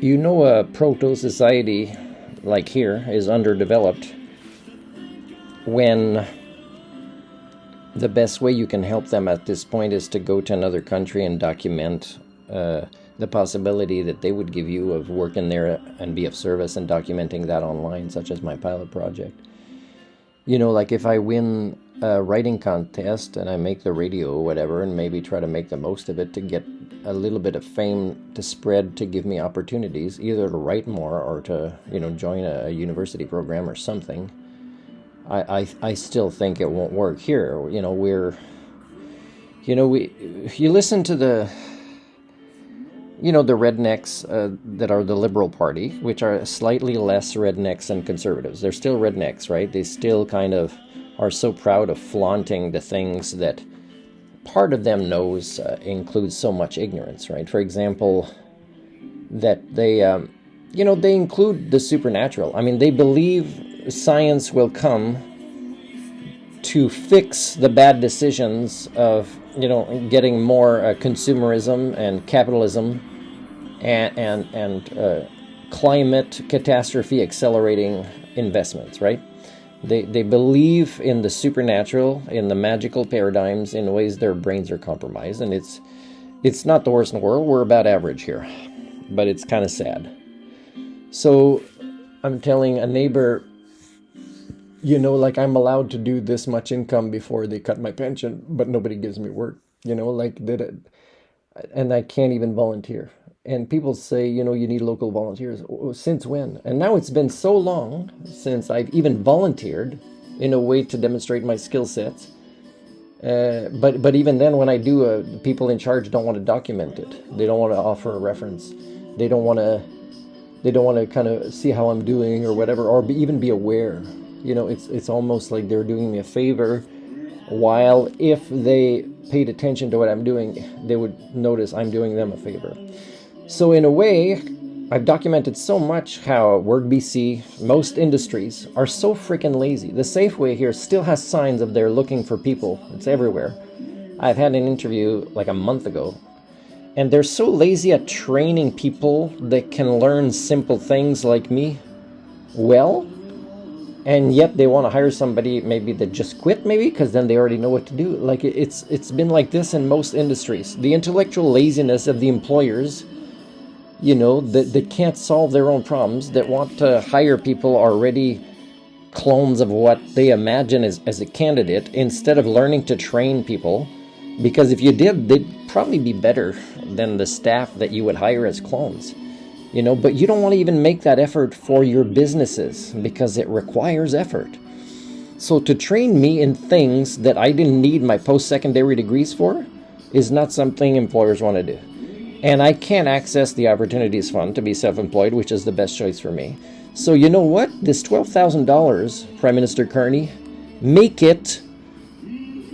A proto-society like here is underdeveloped when the best way you can help them at this point is to go to another country and document the possibility that they would give you of working there and be of service and documenting that online, such as my pilot project. Like if I win a writing contest and I make the radio or whatever, and maybe try to make the most of it to get a little bit of fame to spread, to give me opportunities either to write more or to join a university program or something. I still think it won't work here. You listen to the rednecks that are the Liberal Party, which are slightly less rednecks than conservatives. They're still rednecks, right? They still kind of are so proud of flaunting the things that part of them knows includes so much ignorance, right? For example, that they include the supernatural. I mean, they believe science will come to fix the bad decisions of getting more consumerism and capitalism and climate catastrophe accelerating investments, right? They believe in the supernatural, in the magical paradigms in ways their brains are compromised, and it's not the worst in the world. We're about average here, but it's kind of sad. So I'm telling a neighbor, I'm allowed to do this much income before they cut my pension, but nobody gives me work, and I can't even volunteer. And people say, you need local volunteers. Since when? And now it's been so long since I've even volunteered in a way to demonstrate my skill sets. But even then, when I do, people in charge don't want to document it. They don't want to offer a reference. They don't want to kind of see how I'm doing or whatever, or even be aware. It's almost like they're doing me a favor, while if they paid attention to what I'm doing, they would notice I'm doing them a favor. So in a way, I've documented so much how Work BC, most industries, are so freaking lazy. The Safeway here still has signs of they're looking for people. It's everywhere. I've had an interview like a month ago, and they're so lazy at training people that can learn simple things like me well, and yet they want to hire somebody maybe that just quit, maybe because then they already know what to do. Like it's been like this in most industries. The intellectual laziness of the employers, that can't solve their own problems, that want to hire people already clones of what they imagine as a candidate, instead of learning to train people. Because if you did, they'd probably be better than the staff that you would hire as clones. But you don't want to even make that effort for your businesses because it requires effort. So to train me in things that I didn't need my post-secondary degrees for is not something employers want to do. And I can't access the Opportunities Fund to be self-employed, which is the best choice for me. So you know what? This $12,000, Prime Minister Carney, make it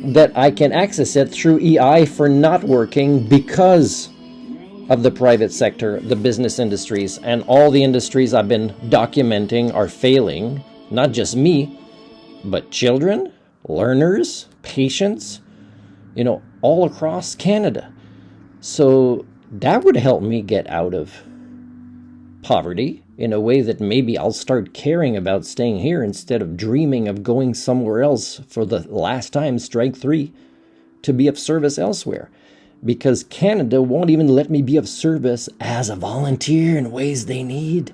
that I can access it through EI for not working because of the private sector, the business industries, and all the industries I've been documenting are failing. Not just me, but children, learners, patients, all across Canada. So that would help me get out of poverty in a way that maybe I'll start caring about staying here instead of dreaming of going somewhere else for the last time, strike three, to be of service elsewhere. Because Canada won't even let me be of service as a volunteer in ways they need.